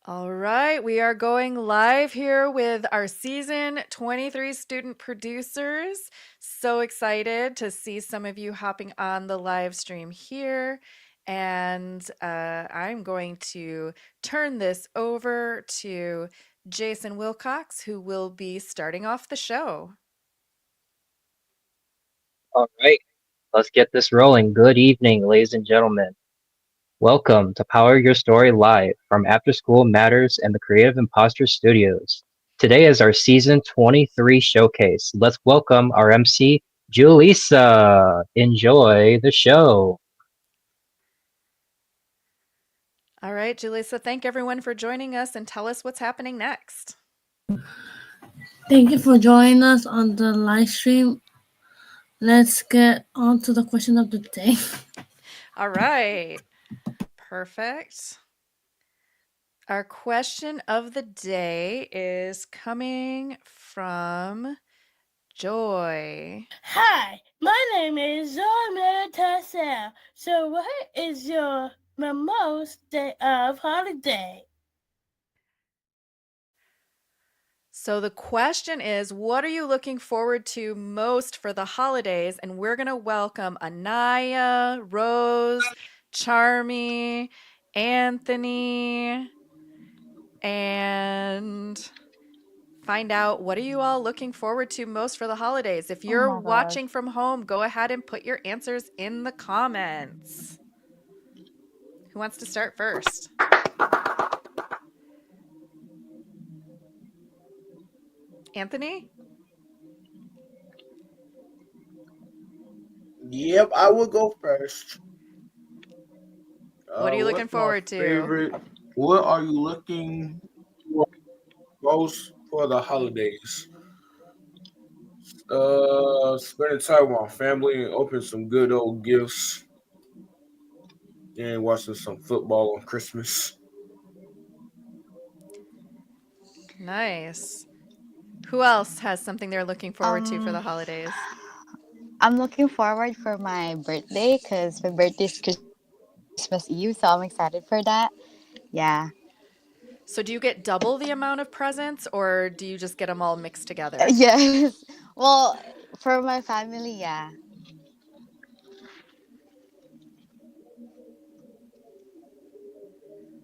All right, we are going live here with our season 23 student producers. So excited to see some of you hopping on the live stream here. And I'm going to turn this over to Jason Wilcox, who will be starting off the show. All right, let's get this rolling. Good evening, ladies and gentlemen. Welcome to Power Your Story Live from After School Matters and the Creative Imposter Studios. Today is our season 23 showcase. Let's welcome our MC, Julissa. Enjoy the show. All right, Julissa, thank everyone for joining us and tell us what's happening next. Thank you for joining us on the live stream. Let's get on to the question of the day. All right, perfect. Our question of the day is coming from Joy. Hi, my name is Zoe Tassel. So, what is your most day of holiday? So the question is, what are you looking forward to most for the holidays? And we're going to welcome Anaya, Rose, Charmy, Anthony, and find out what are you all looking forward to most for the holidays. If Oh you're my gosh. watching from home, go ahead and put your answers in the comments. Who wants to start first? Anthony? Yep, I will go first. What are you looking What's my forward to? favorite? What are you looking for most for the holidays? Spending time with my family and opening some good old gifts and watching some football on Christmas. Nice. Who else has something they're looking forward to for the Um, holidays? I'm looking forward for my birthday because my birthday is Christmas Eve, so I'm excited for that. Yeah. So do you get double the amount of presents or do you just get them all mixed together? Yes. Well, for my family, yeah.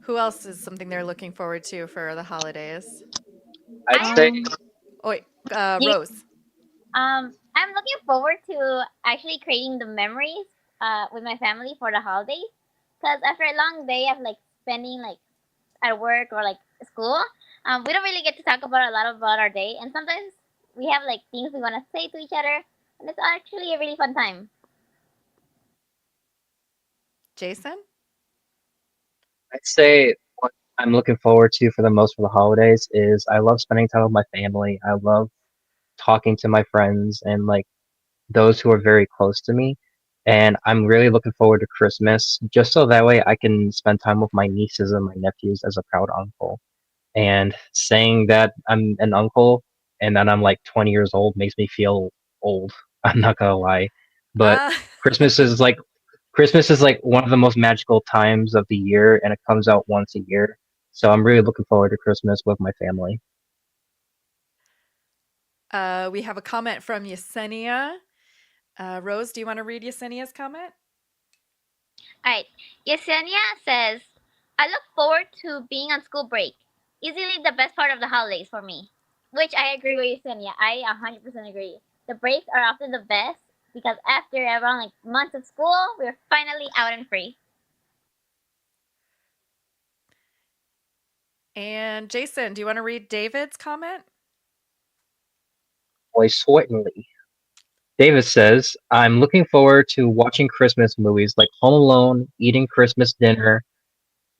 Who else is something they're looking forward to for the holidays? I'd I'm say, Um. Oh, wait, you Rose. I'm looking forward to actually creating the memories with my family for the holidays. Cause after a long day of like spending like at work or like school, we don't really get to talk about a lot about our day, and sometimes we have like things we want to say to each other, and it's actually a really fun time. Jason? I'd say what I'm looking forward to for the most for the holidays is I love spending time with my family. I love talking to my friends and like those who are very close to me. And I'm really looking forward to Christmas just so that way I can spend time with my nieces and my nephews as a proud uncle. And saying that I'm an uncle and that I'm like 20 years old makes me feel old. I'm not gonna lie. But Ah, Christmas is like Christmas is like one of the most magical times of the year and it comes out once a year. So I'm really looking forward to Christmas with my family. we have a comment from Yesenia. Rose, do you want to read Yesenia's comment? All right, Yesenia says, "I look forward to being on school break. Easily the best part of the holidays for me." Which I agree with Yesenia. I 100% agree. The breaks are often the best because after around like months of school, we're finally out and free. And Jason, do you want to read David's comment? Boy, certainly. Davis says, I'm looking forward to watching Christmas movies like Home Alone, eating Christmas dinner.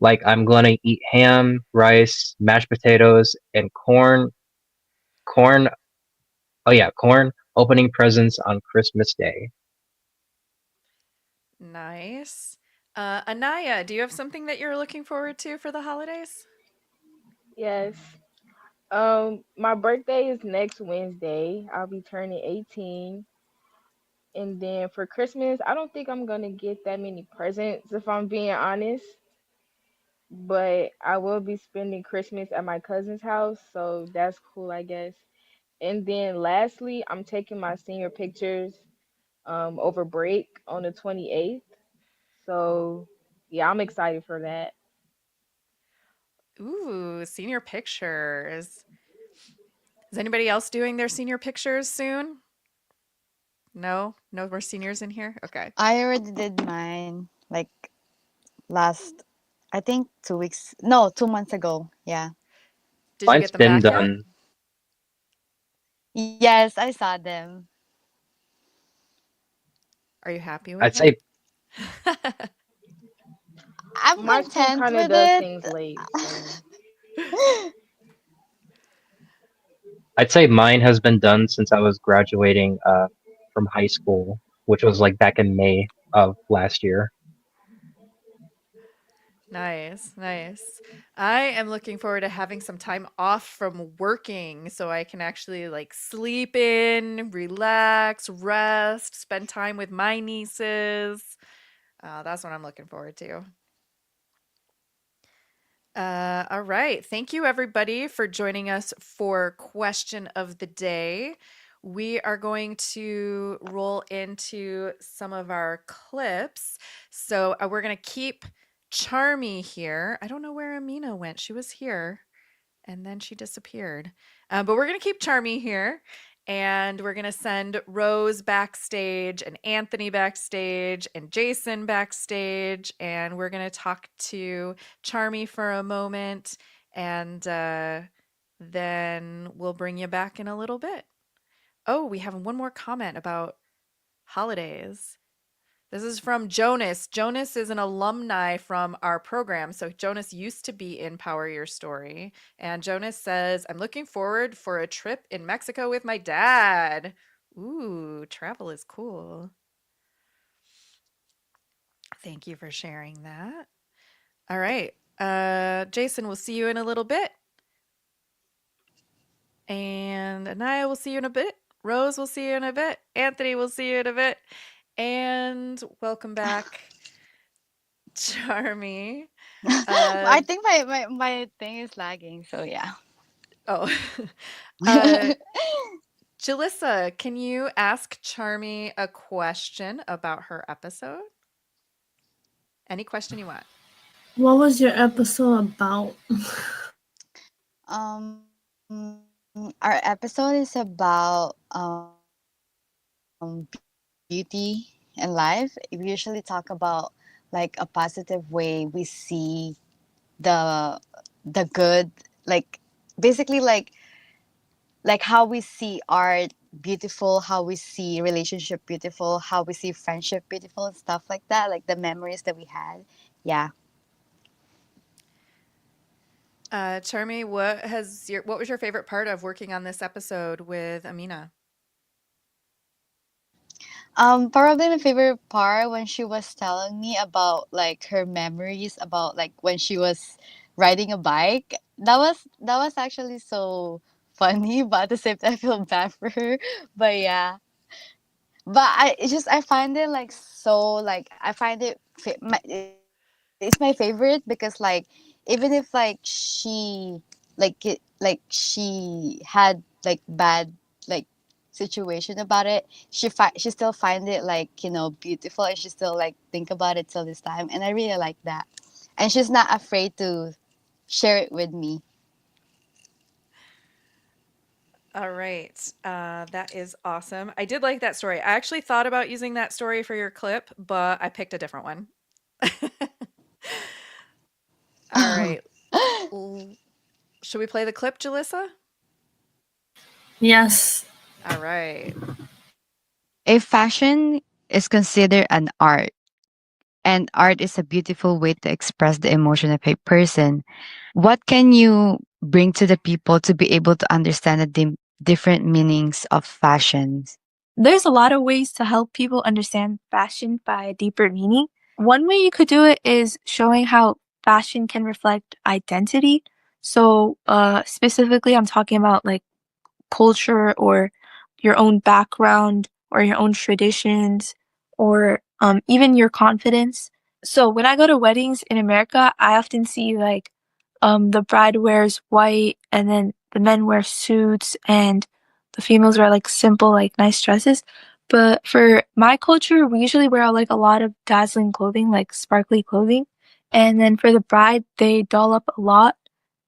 Like I'm gonna eat ham, rice, mashed potatoes, and corn, oh yeah, corn, opening presents on Christmas Day. Nice. Anaya, do you have something that you're looking forward to for the holidays? Yes. My birthday is next Wednesday. I'll be turning 18. And then for Christmas, I don't think I'm gonna get that many presents if I'm being honest. but I will be spending Christmas at my cousin's house, so that's cool, I guess. And then lastly, I'm taking my senior pictures over break on the 28th. So yeah, I'm excited for that. Ooh, senior pictures. Is anybody else doing their senior pictures soon? No? No more seniors in here? Okay. I already did mine like last, I think 2 weeks. No, 2 months ago. Yeah. Did you Mine's get them been back yet? done. Yes, I saw them. Are you happy with I'd them? say I'm My school content kind of with does it. things late, so I'd say mine has been done since I was graduating from high school, which was like back in May of last year. Nice, nice. I am looking forward to having some time off from working so I can actually like sleep in, relax, rest, spend time with my nieces. That's what I'm looking forward to. All right. Thank you, everybody, for joining us for question of the day. We are going to roll into some of our clips. So we're going to keep Charmy here. I don't know where Amina went. She was here and then she disappeared. But we're going to keep Charmy here. And we're going to send Rose backstage and Anthony backstage and Jason backstage. And we're going to talk to Charmy for a moment. And then we'll bring you back in a little bit. Oh, we have one more comment about holidays. This is from Jonas. Jonas is an alumni from our program. So Jonas used to be in Power Your Story. And Jonas says, I'm looking forward for a trip in Mexico with my dad. Ooh, travel is cool. Thank you for sharing that. All right. Jason, we'll see you in a little bit. And Anaya will see you in a bit. Rose will see you in a bit. Anthony will see you in a bit. And welcome back, Charmy. Uh, I think my thing is lagging, so yeah. oh, uh, Jalissa, can you ask Charmy a question about her episode? Any question you want. What was your episode about? Our episode is about beauty and life. We usually talk about like a positive way we see the good, like basically like how we see art beautiful, how we see relationship beautiful, how we see friendship beautiful and stuff like that, like the memories that we had. Yeah. Charmy, what was your favorite part of working on this episode with Amina? Probably my favorite part when she was telling me about like her memories about like when she was riding a bike. That was actually so funny, but at the same time I feel bad for her. But yeah, but I find it like so like I find it it's my favorite because like even if like she had like bad like situation about it, she still find it like beautiful, and she still like think about it till this time, and I really like that, and she's not afraid to share it with me. All right. That is awesome. I did like that story. I actually thought about using that story for your clip, but I picked a different one. All right. Should we play the clip, Jalissa? Yes. All right. If fashion is considered an art, and art is a beautiful way to express the emotion of a person, what can you bring to the people to be able to understand the different meanings of fashions? There's a lot of ways to help people understand fashion by a deeper meaning. One way you could do it is showing how fashion can reflect identity. So, specifically, I'm talking about like culture or your own background or your own traditions or even your confidence. So when I go to weddings in America, I often see like the bride wears white and then the men wear suits and the females wear like simple like nice dresses. But for my culture, we usually wear like a lot of dazzling clothing, like sparkly clothing. And then for the bride, they doll up a lot,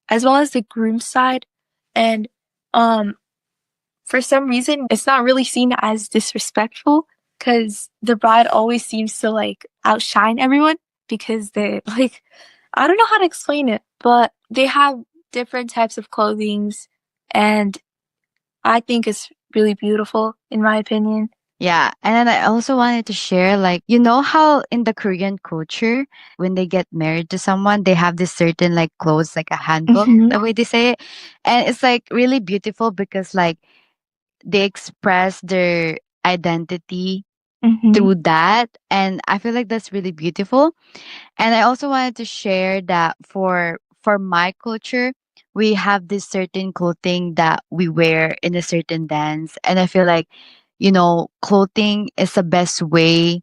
as well as the groom's side. And um for some reason, it's not really seen as disrespectful because the bride always seems to like outshine everyone because they like, I don't know how to explain it, but they have different types of clothings and I think it's really beautiful in my opinion. Yeah, and then I also wanted to share, like, you know how in the Korean culture, when they get married to someone, they have this certain like clothes, like a handbook, the way they say it, and it's like really beautiful because like they express their identity through that, and I feel like that's really beautiful. And I also wanted to share that for my culture, we have this certain clothing that we wear in a certain dance, and I feel like clothing is the best way.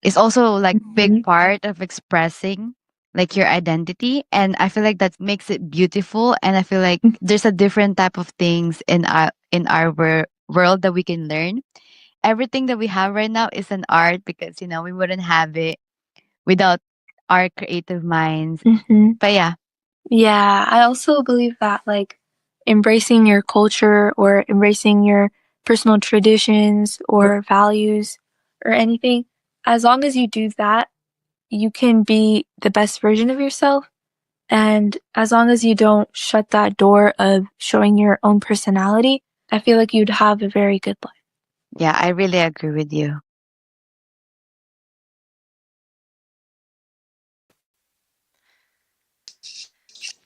It's also like big part of expressing like your identity, and I feel like that makes it beautiful. And I feel like there's a different type of things in our world that we can learn. Everything that we have right now is an art because we wouldn't have it without our creative minds. But yeah. Yeah, I also believe that like embracing your culture or embracing your personal traditions or values or anything, as long as you do that, you can be the best version of yourself. And as long as you don't shut that door of showing your own personality, I feel like you'd have a very good life. Yeah, I really agree with you.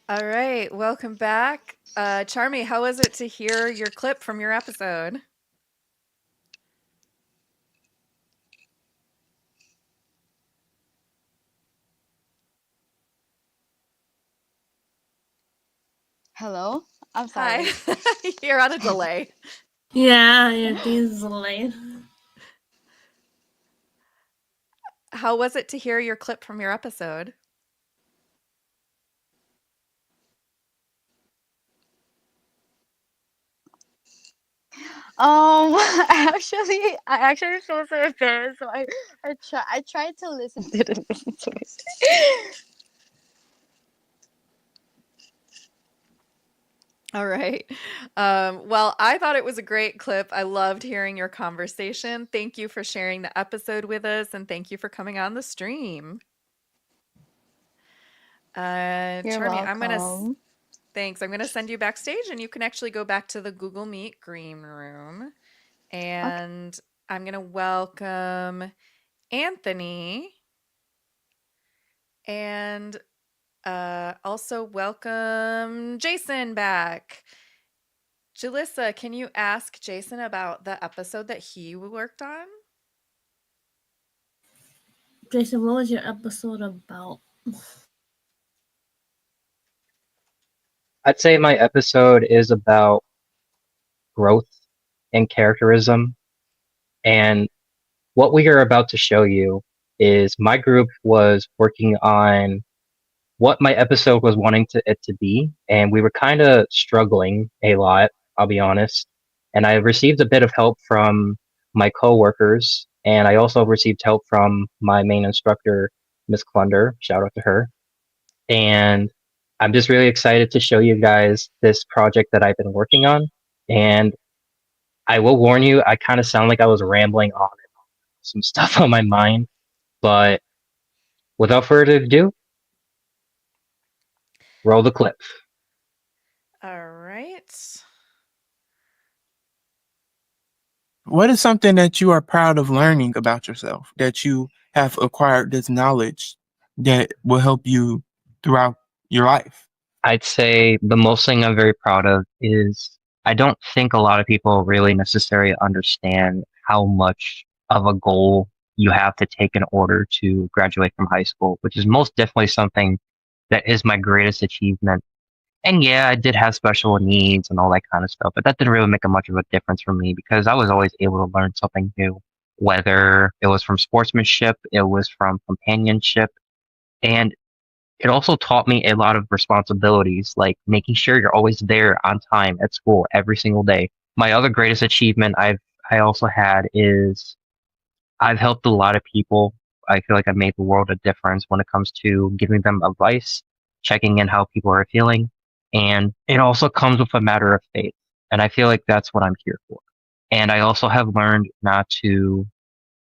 All right, welcome back. Charmy, how was it to hear your clip from your episode? Hello? I'm Hi. sorry. You're on a delay. Yeah, it is late. How was it to hear your clip from your episode? I actually feel so embarrassed. So I tried to listen, didn't listen to it. All right. Well, I thought it was a great clip. I loved hearing your conversation. Thank you for sharing the episode with us, and thank you for coming on the stream. You're Charmy, welcome. thanks. I'm gonna send you backstage, and you can actually go back to the Google Meet green room. Okay. And I'm gonna welcome Anthony, and also welcome Jason back. Jalissa, can you ask Jason about the episode that he worked on? Jason, what was your episode about? I'd say my episode is about growth and characterism. And what we are about to show you is my group was working on what my episode was wanting it to be. And we were kind of struggling a lot, I'll be honest. And I received a bit of help from my coworkers. And I also received help from my main instructor, Miss Clunder. Shout out to her. And I'm just really excited to show you guys this project that I've been working on. And I will warn you, I kind of sound like I was rambling on some stuff on my mind. But without further ado, roll the clip. All right. What is something that you are proud of learning about yourself, that you have acquired this knowledge that will help you throughout your life? I'd say the most thing I'm very proud of is I don't think a lot of people really necessarily understand how much of a goal you have to take in order to graduate from high school, which is most definitely something that is my greatest achievement. And yeah, I did have special needs and all that kind of stuff, but that didn't really make a much of a difference for me because I was always able to learn something new, whether it was from sportsmanship, it was from companionship, And it also taught me a lot of responsibilities, like making sure you're always there on time at school every single day. My other greatest achievement I also had is I've helped a lot of people. I feel like I've made the world a difference when it comes to giving them advice, checking in how people are feeling, and it also comes with a matter of faith. And I feel like that's what I'm here for. And I also have learned not to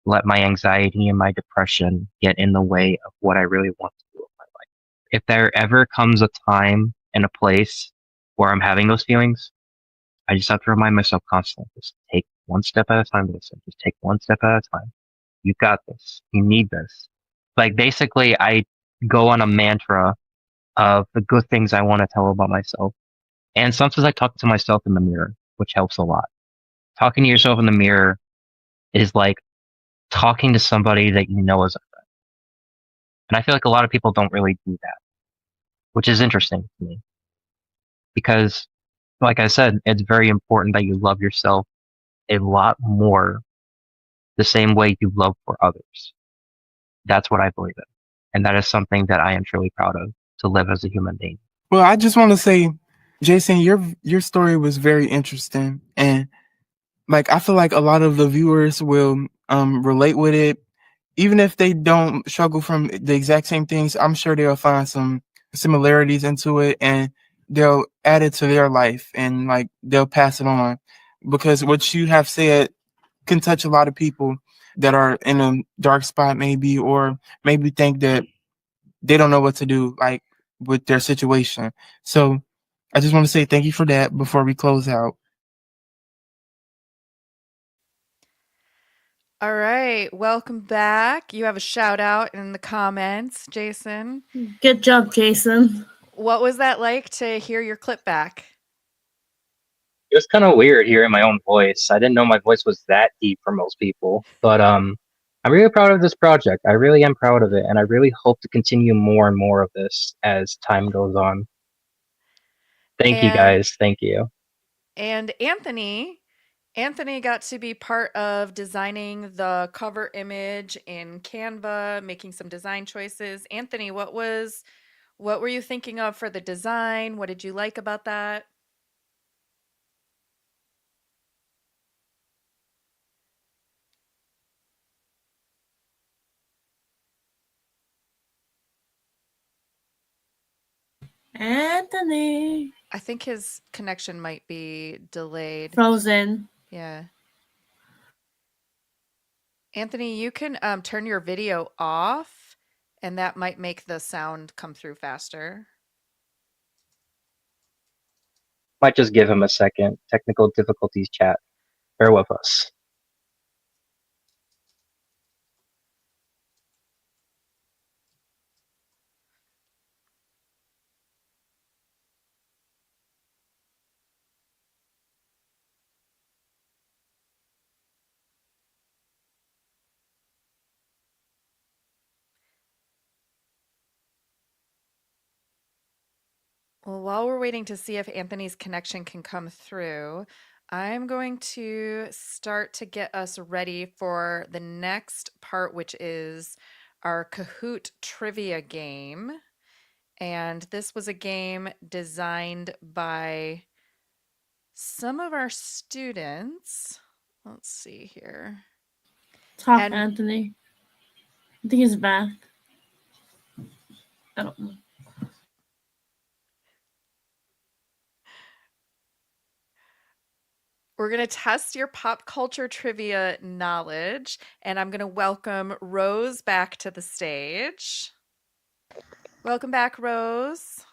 let my anxiety and my depression get in the way of what I really want to do with my life. If there ever comes a time and a place where I'm having those feelings, I just have to remind myself constantly, just take one step at a time, listen, just take one step at a time. You got this. You need this. Like basically I go on a mantra of the good things I want to tell about myself. And sometimes I talk to myself in the mirror, which helps a lot. Talking to yourself in the mirror is like talking to somebody that you know is a friend. And I feel like a lot of people don't really do that, which is interesting to me because, like I said, it's very important that you love yourself a lot more the same way you love for others. That's what I believe in. And that is something that I am truly proud of to live as a human being. Well, I just want to say, Jason, your story was very interesting, and like I feel like a lot of the viewers will relate with it, even if they don't struggle from the exact same things. I'm sure they'll find some similarities into it, and they'll add it to their life, and like they'll pass it on, because what you have said can touch a lot of people that are in a dark spot, maybe, or maybe think that they don't know what to do, like with their situation. So I just want to say thank you for that before we close out. All right, welcome back. You have a shout out in the comments, Jason. Good job, Jason. What was that like to hear your clip back? It was kind of weird hearing my own voice. I didn't know my voice was that deep for most people, but I'm really proud of this project. I really am proud of it, and I really hope to continue more and more of this as time goes on. Thank you And guys. Thank you. and Anthony got to be part of designing the cover image in Canva, making some design choices. Anthony, what were you thinking of for the design? What did you like about that? Anthony. I think his connection might be delayed. Frozen. Yeah. Anthony, you can turn your video off, and that might make the sound come through faster. Might just give him a second. Technical difficulties, chat. Bear with us. Well, while we're waiting to see if Anthony's connection can come through, I'm going to start to get us ready for the next part, which is our Kahoot trivia game. And this was a game designed by some of our students. Let's see here. Talk, And Anthony. I think he's back. I don't know. we're going to test your pop culture trivia knowledge, and I'm going to welcome Rose back to the stage. Welcome back, Rose.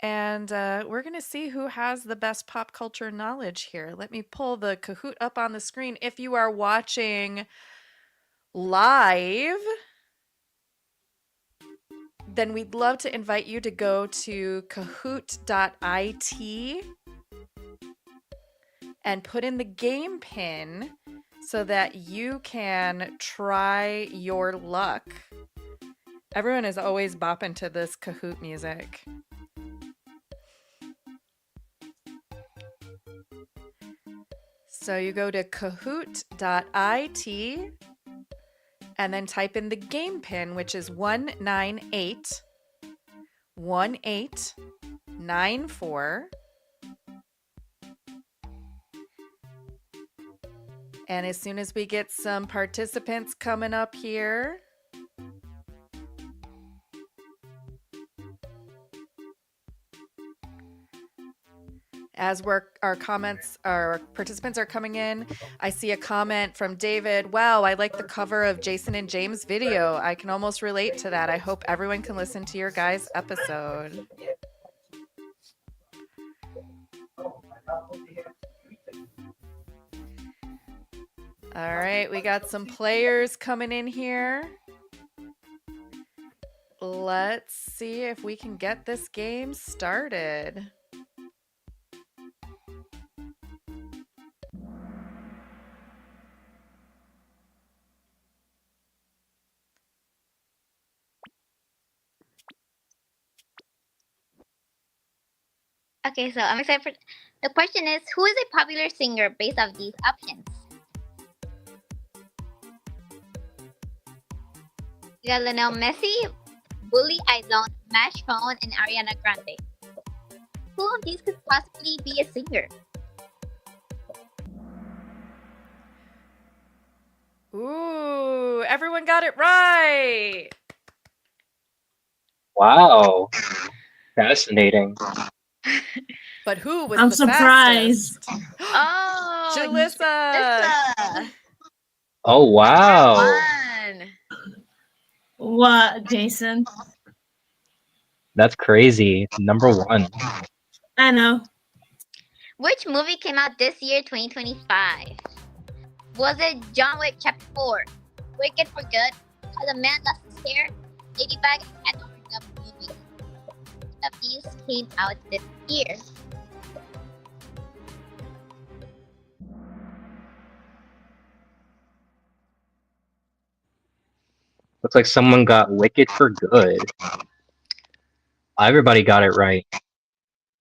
And we're going to see who has the best pop culture knowledge here. Let me pull the Kahoot up on the screen. If you are watching live, then we'd love to invite you to go to kahoot.it and put in the game pin so that you can try your luck. Everyone is always bopping to this Kahoot music. So you go to kahoot.it and then type in the game pin, which is 1981894. And as soon as we get some participants coming up here, as our participants are coming in, I see a comment from David. Wow, I like the cover of Jason and James' video. I can almost relate to that. I hope everyone can listen to your guys' episode. All right, we got some players coming in here. Let's see if we can get this game started. Okay, so I'm excited for the question is, who is a popular singer based off these options? We got Lionel Messi, Bully Aizon, Mash Phone, and Ariana Grande. Who of these could possibly be a singer? Ooh, everyone got it right. Wow. Fascinating. But who was I'm the surprised. fastest? Oh, Jalissa. Oh, wow. One. What, Jason? That's crazy. Number 1. I know. Which movie came out this year, 2025? Was it John Wick Chapter 4, Wicked for Good, How the Man Lost His Hair, Ladybug, and Orange Up Movie? Which of these came out this year? Looks like someone got Wicked for Good. Everybody got it right.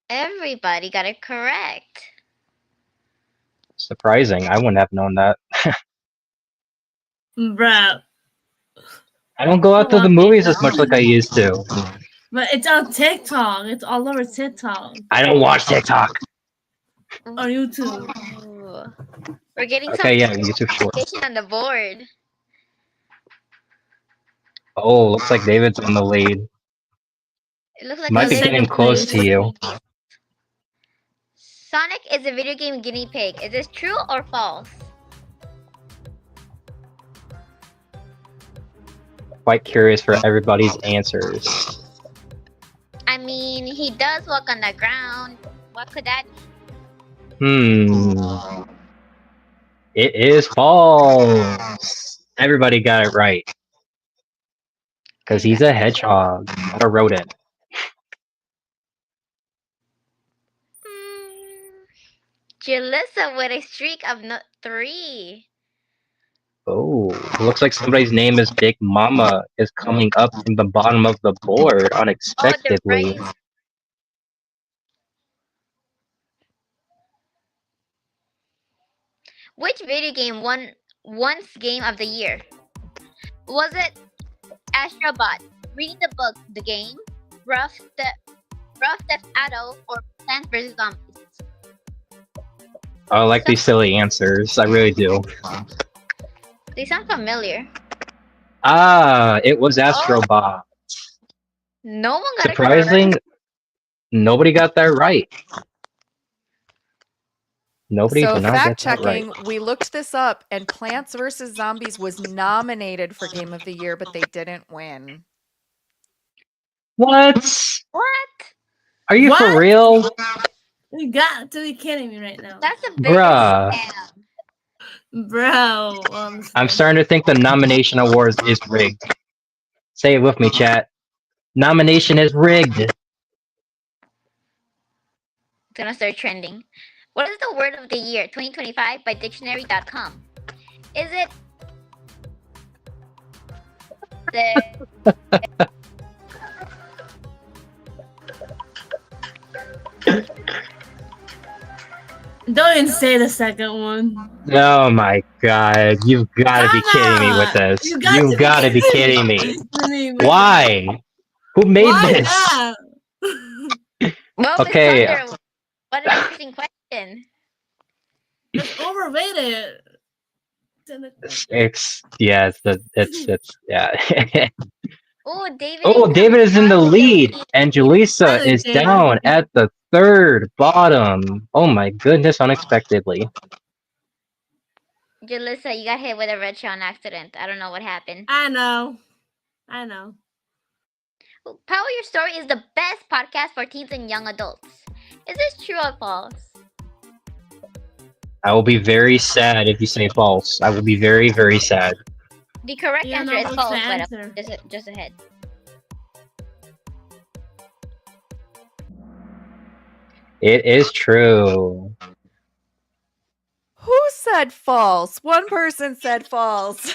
Everybody got it correct. Surprising. I wouldn't have known that. Bro. I don't go out to the movies as much like I used to. But it's on TikTok. It's all over TikTok. I don't watch TikTok. On YouTube. Ooh. We're getting Okay, yeah, some YouTube Shorts. notification on the board. Oh, looks like David's on the lead. It looks like Might be a getting close to you. Sonic is a video game guinea pig. Is this true or false? Quite curious for everybody's answers. I mean, he does walk on the ground. What could that be? It is false. Everybody got it right. Because he's a hedgehog, not a rodent. Jalissa with a streak of 3. Oh, looks like somebody's name is Big Mama is coming up from the bottom of the board unexpectedly. Oh, which video game won once Game of the Year? Was it Astrobot, Reading the Book, the game, Rough Theft Auto, or Plants vs. Zombies? I like these silly answers. I really do. They sound familiar. Ah, it was Astrobot. No one got Surprising, it. nobody got that right. Nobody So did not fact get that right. checking, we looked this up, and Plants vs. Zombies was nominated for Game of the Year, but they didn't win. What? What? Are you for What? real? You got to be kidding me right now. That's a big Bruh. scam. Bro. I'm starting to think the nomination awards is rigged. Say it with me, chat. Nomination is rigged. It's gonna start trending. What is the word of the year 2025 by dictionary.com? Is it the Don't even say the second one. Oh my god, you've got to be kidding me with Come on! this. You got You've to be got to be kidding me. kidding me. Why? Who made Why this? not? Well, Miss Okay, Thunder, what an interesting question. It's overrated. it's yeah. Oh, David Oh, in David is in the lead. lead. Angelisa Hi, is David. down at the third bottom. Oh my goodness, unexpectedly. Jalissa, you got hit with a red shell on accident. I don't know what happened. I know. I know. Power Your Story is the best podcast for teens and young adults. Is this true or false? I will be very sad if you say false. I will be very, very sad. The correct You answer know is what's false, the but answer. just ahead. It is true. Who said false? One person said false.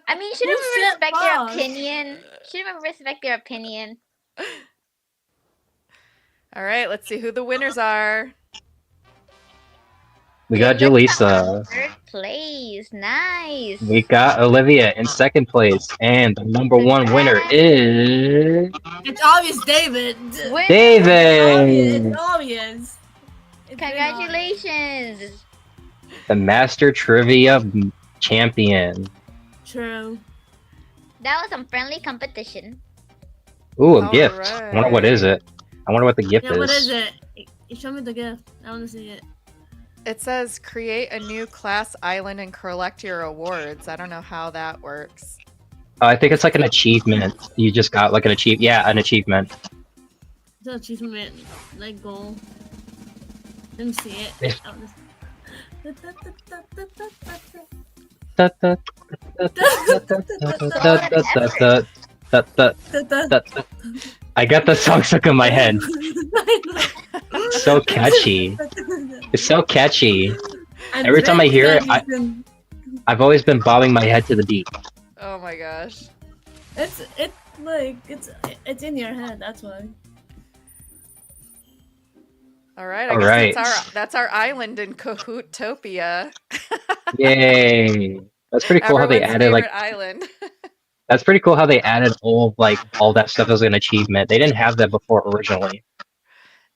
I mean, Who shouldn't we said respect their false? opinion? Shouldn't we respect their opinion? All right, let's see who the winners are. We got Jalisa. Third place. Nice. We got Olivia in second place. And the number one winner is It's obvious, David. David. It's obvious. It's Congratulations. The Master Trivia Champion. True. That was some friendly competition. Ooh, a All gift. I wonder what is it. I wonder what the gift Yeah, is. what is it? Show me the gift. I want to see it. It says create a new class island and collect your awards. I don't know how that works. I think it's like an achievement. You just got like an an achievement. It's an achievement, like goal. Let me see it. I got the song stuck in my head. So catchy. It's so catchy. Every time I hear it, I've always been bobbing my head to the beat. Oh my gosh. It's in your head. That's why. All right, All I right. guess that's our island in Kahootopia. Yay! That's pretty cool how they Everyone's added like. favorite island. That's pretty cool how they added all that stuff as an achievement. They didn't have that before originally.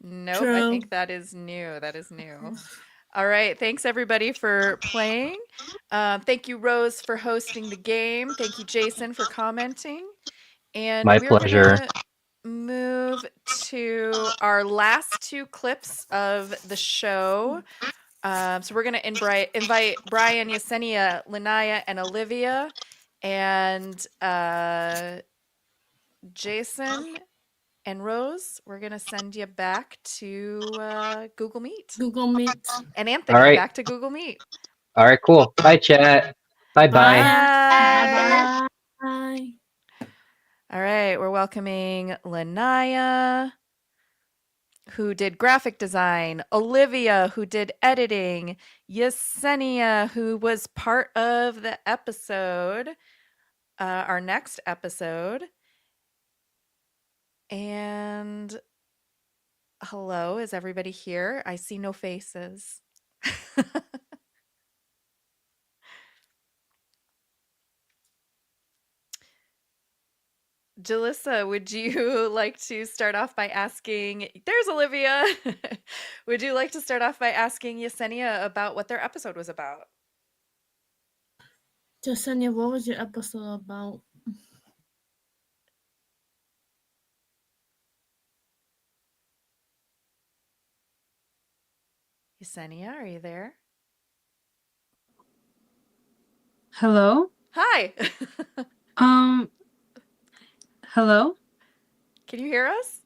Nope, True. I think that is new. That is new. All right, thanks everybody for playing. Thank you, Rose, for hosting the game. Thank you, Jason, for commenting. And My we're pleasure. gonna move to our last two clips of the show. So we're gonna invite Brian, Yesenia, Linnea, and Olivia, and Jason and Rose. We're gonna send you back to Google Meet. Google Meet. And Anthony, All right. back to Google Meet. All right, cool. Bye, chat. Bye, bye. Bye. Bye. All right, we're welcoming Linnea, who did graphic design, Olivia, who did editing, Yesenia, who was part of the episode, our next episode. And hello, is everybody here? I see no faces. Jalissa, would you like to start off by asking, there's Olivia. Would you like to start off by asking Yesenia about what their episode was about? Yesenia, what was your episode about? Yesenia, are you there? Hello? Hi. Hello? Can you hear us?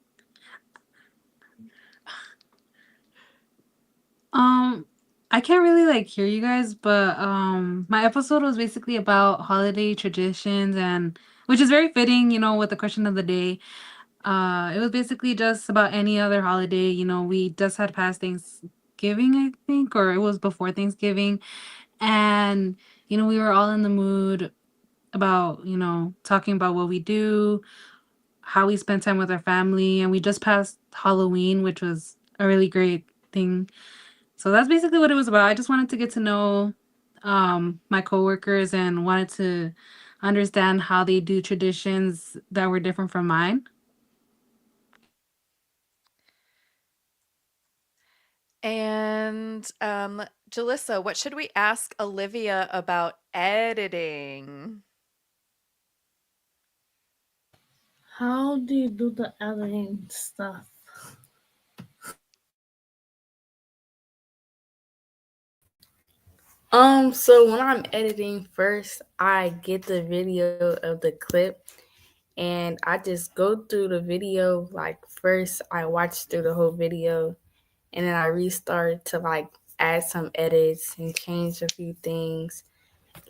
I can't really hear you guys, but my episode was basically about holiday traditions and which is very fitting, with the question of the day. It was basically just about any other holiday, we just had past Thanksgiving, I think, or it was before Thanksgiving. And, we were all in the mood about, talking about what we do, how we spend time with our family, and we just passed Halloween, which was a really great thing. So that's basically what it was about. I just wanted to get to know my coworkers and wanted to understand how they do traditions that were different from mine. And Jalissa, what should we ask Olivia about editing? How do you do the editing stuff? So when I'm editing, first I get the video of the clip and I just go through the video. Like first I watch through the whole video and then I restart to like add some edits and change a few things.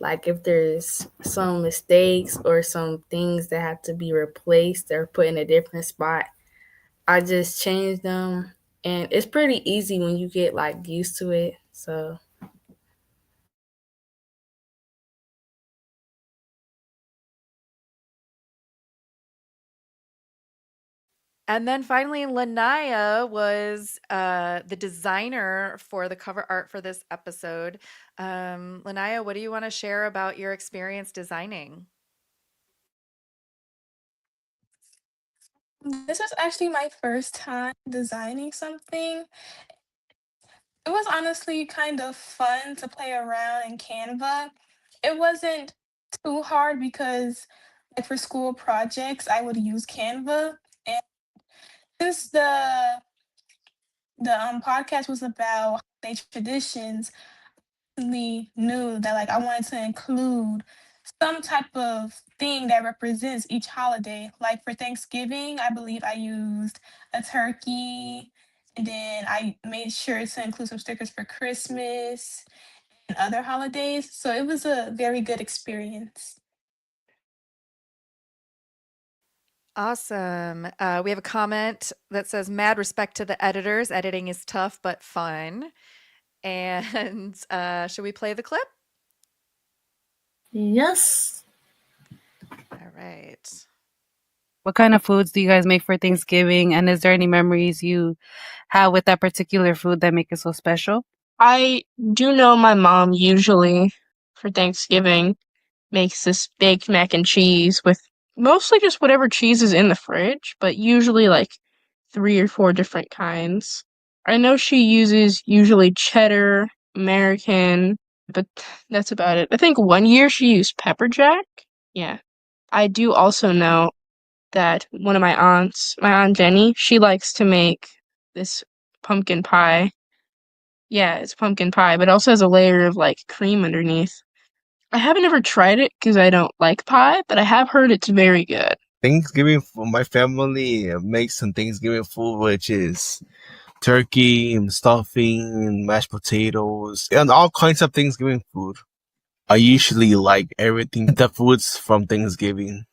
Like if there's some mistakes or some things that have to be replaced or put in a different spot, I just change them. And it's pretty easy when you get like used to it. So And then finally, Lanaya was the designer for the cover art for this episode. Lanaya, what do you want to share about your experience designing? This was actually my first time designing something. It was honestly kind of fun to play around in Canva. It wasn't too hard because, like, for school projects, I would use Canva. And since the podcast was about holiday traditions, we knew that like I wanted to include some type of thing that represents each holiday. Like for Thanksgiving, I believe I used a turkey, and then I made sure to include some stickers for Christmas and other holidays. So it was a very good experience. Awesome. We have a comment that says, "Mad respect to the editors. Editing is tough but fun." And should we play the clip? yes. All right. What kind of foods do you guys make for Thanksgiving? And is there any memories you have with that particular food that make it so special? I do know my mom usually for Thanksgiving makes this baked mac and cheese with mostly just whatever cheese is in the fridge, but usually like 3 or 4 different kinds. I know she uses usually cheddar, American, but that's about it. I think one year she used pepper jack. Yeah. I do also know that one of my aunts, my aunt Jenny, she likes to make this pumpkin pie. Yeah, it's pumpkin pie, but it also has a layer of like cream underneath. I haven't ever tried it because I don't like pie, but I have heard it's very good. Thanksgiving for my family makes some Thanksgiving food, which is turkey and stuffing, mashed potatoes, and all kinds of Thanksgiving food. I usually like everything the foods from Thanksgiving.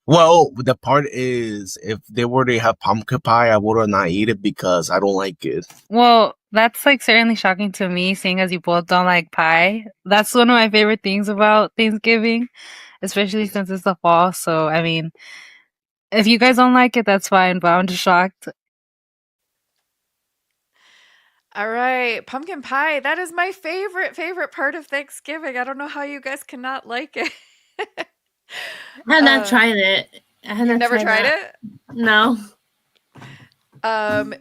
Well, the part is, if they were to have pumpkin pie, I would not eat it because I don't like it. Well, that's like certainly shocking to me, seeing as you both don't like pie. That's one of my favorite things about Thanksgiving, especially since it's the fall. So, I mean, if you guys don't like it, that's fine, but I'm just shocked. All right, pumpkin pie. That is my favorite part of Thanksgiving. I don't know how you guys cannot like it. I had not tried it. I had You've not never tried that. it? No.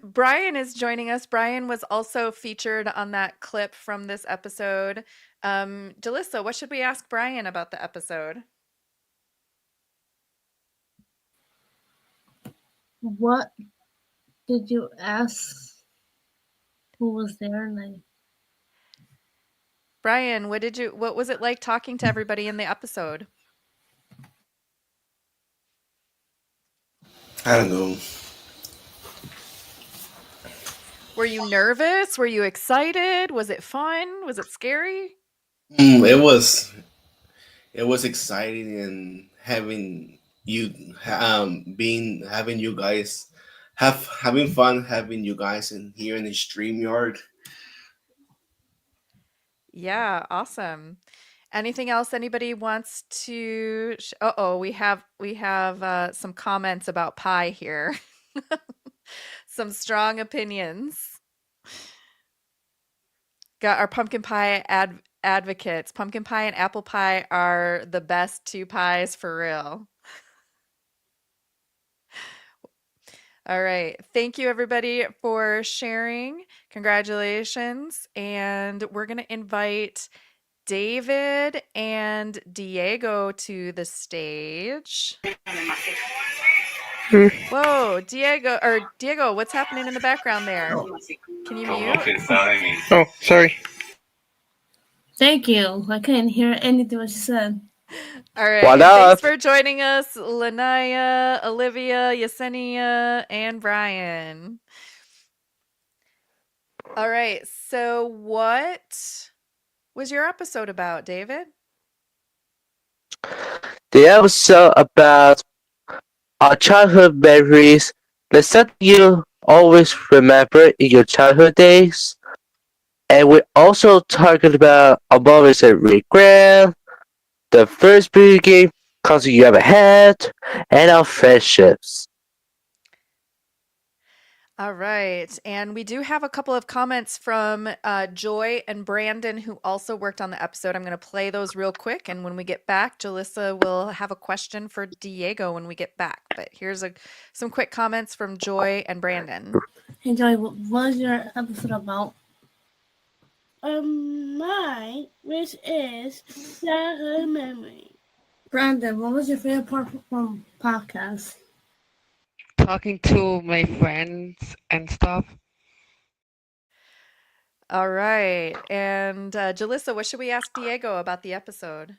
Brian is joining us. Brian was also featured on that clip from this episode. Jalissa, what should we ask Brian about the episode? What did you ask? Who was there? Like, Brian, what was it like talking to everybody in the episode? I don't know. Were you nervous? Were you excited? Was it fun? Was it scary? It was exciting and having you being having you guys having fun having you guys in here in the stream yard. Yeah, awesome. Anything else anybody wants to Uh-oh, we have some comments about pie here. Some strong opinions. Got our pumpkin pie advocates. Pumpkin pie and apple pie are the best two pies for real. All right. Thank you, everybody, for sharing. Congratulations. And we're going to invite David and Diego to the stage. Whoa, Diego, what's happening in the background there? Can you mute? Oh, sorry. Thank you. I couldn't hear anything what you said. All right, What and thanks up? for joining us, Lanaya, Olivia, Yesenia, and Brian. All right, so what was your episode about, David? The episode about our childhood memories, the stuff you always remember in your childhood days. And we also talking about our moments at regret, the first video game console you ever had, and our friendships. All right, and we do have a couple of comments from Joy and Brandon, who also worked on the episode. I'm going to play those real quick, and when we get back, Jalissa will have a question for Diego when we get back. But here's some quick comments from Joy and Brandon. Hey Joy, what was your episode about? Mine, which is childhood memory. Brandon, what was your favorite part from podcast? Talking to my friends and stuff. All right, and Jalissa, what should we ask Diego about the episode?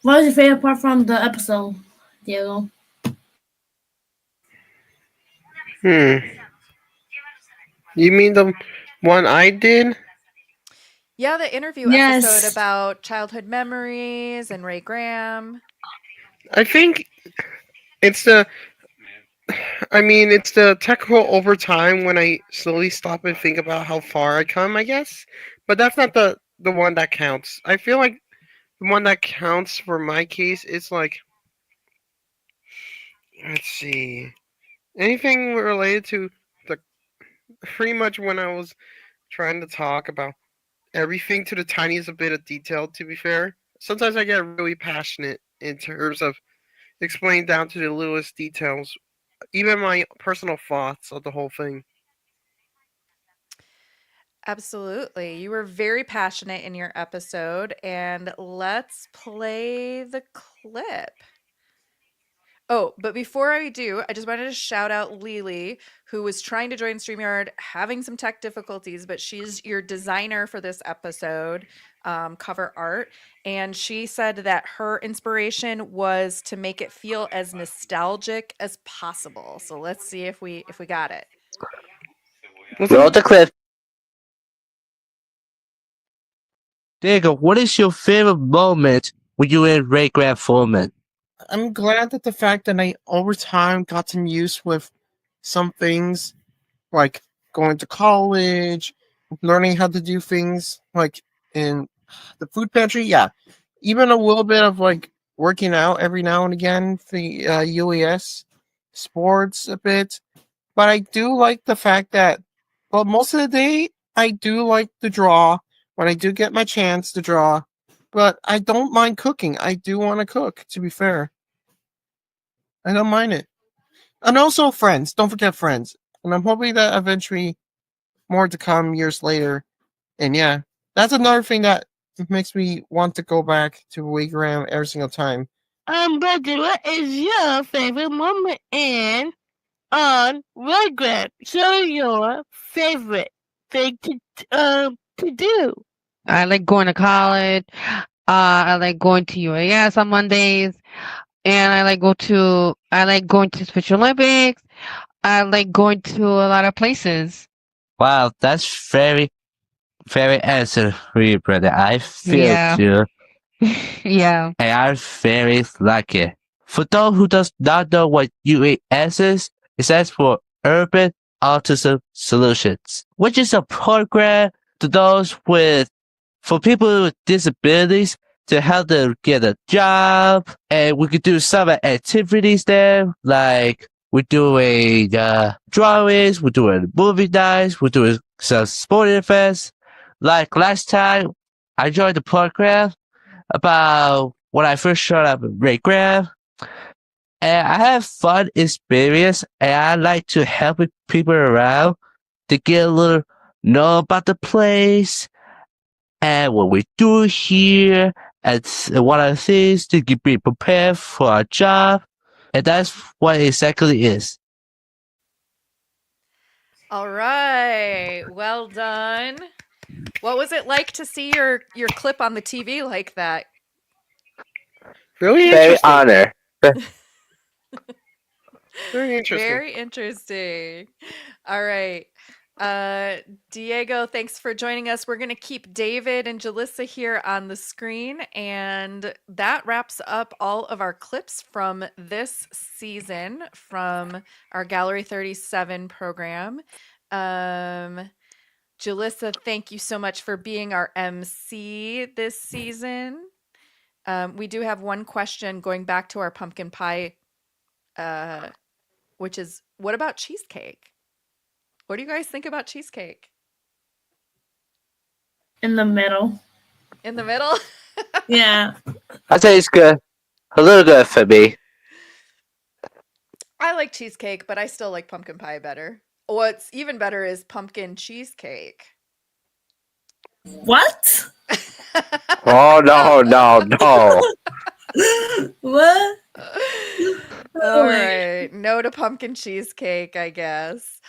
What was your favorite part from the episode, Diego? You mean the one I did? Yeah, the interview episode about childhood memories and Ray Graham. I think it's the technical over time when I slowly stop and think about how far I come, I guess. But that's not the one that counts. I feel like the one that counts for my case is like, let's see, anything related to the pretty much when I was trying to talk about everything to the tiniest bit of detail, to be fair. Sometimes I get really passionate in terms of explaining down to the littlest details, even my personal thoughts of the whole thing. Absolutely. You were very passionate in your episode, and let's play the clip. Oh, but before I do, I just wanted to shout out Lily, who was trying to join StreamYard, having some tech difficulties, but she's your designer for this episode, cover art. And she said that her inspiration was to make it feel as nostalgic as possible. So let's see if we got it. Roll the clip. Diego, what is your favorite moment when you were in Ray Graham Foreman? I'm glad that the fact that I over time got some use with some things like going to college, learning how to do things like in the food pantry. Yeah, even a little bit of like working out every now and again for the UAS sports a bit. But I do like the fact that, well, most of the day I do like to draw when I do get my chance to draw. But I don't mind cooking. I do want to cook, to be fair. I don't mind it. And also Friends. Don't forget Friends. And I'm hoping that eventually more to come years later. And yeah, that's another thing that makes me want to go back to Waygram every single time. Brother, what is your favorite moment in on Waygram? Show your favorite thing to do. I like going to college. I like going to UAS on Mondays, and I like going to Special Olympics. I like going to a lot of places. Wow, that's very, very answer for you, brother. I feel you. Yeah. And I'm very lucky. For those who does not know what UAS is, it stands for Urban Autism Solutions, which is a program to those for people with disabilities to help them get a job. And we could do some activities there, like we're doing drawings, we're doing movie nights, we're doing some sporting events. Like last time, I joined the program about when I first showed up in Grade, and I have fun experience, and I like to help with people around to get a little know about the place and what we do here, and what are things to be prepared for our job, and that's what it exactly is. All right. Well done. What was it like to see your clip on the TV like that? Really Very interesting. honored. Very interesting. Very interesting. All right. Diego, thanks for joining us. We're going to keep David and Jalissa here on the screen. And that wraps up all of our clips from this season from our Gallery 37 program. Jalissa, thank you so much for being our MC this season. We do have one question going back to our pumpkin pie, which is what about cheesecake? What do you guys think about cheesecake? In the middle. In the middle? Yeah. I say it's good. A little good for me. I like cheesecake, but I still like pumpkin pie better. What's even better is pumpkin cheesecake. What? Oh no, no, no. What? All right. No to pumpkin cheesecake, I guess.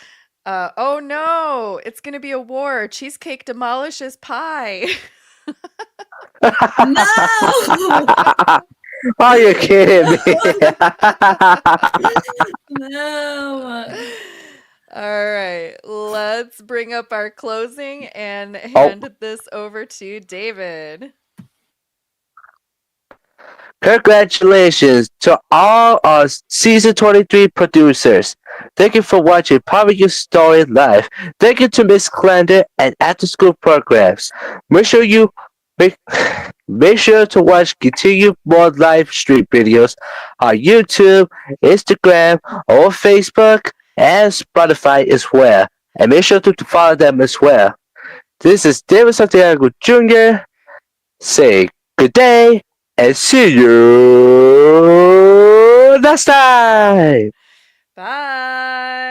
Oh no, it's going to be a war. Cheesecake demolishes pie. No! Are you kidding me? No. All right, let's bring up our closing and hand this over to David. Congratulations to all our season 23 producers. Thank you for watching Power Your Story Live. Thank you to Miss Clender and After School Programs. Make sure you make sure to watch continue more live stream videos on YouTube, Instagram, or Facebook, and Spotify as well. And make sure to follow them as well. This is David Santiago Jr. Say good day and see you next time. Bye.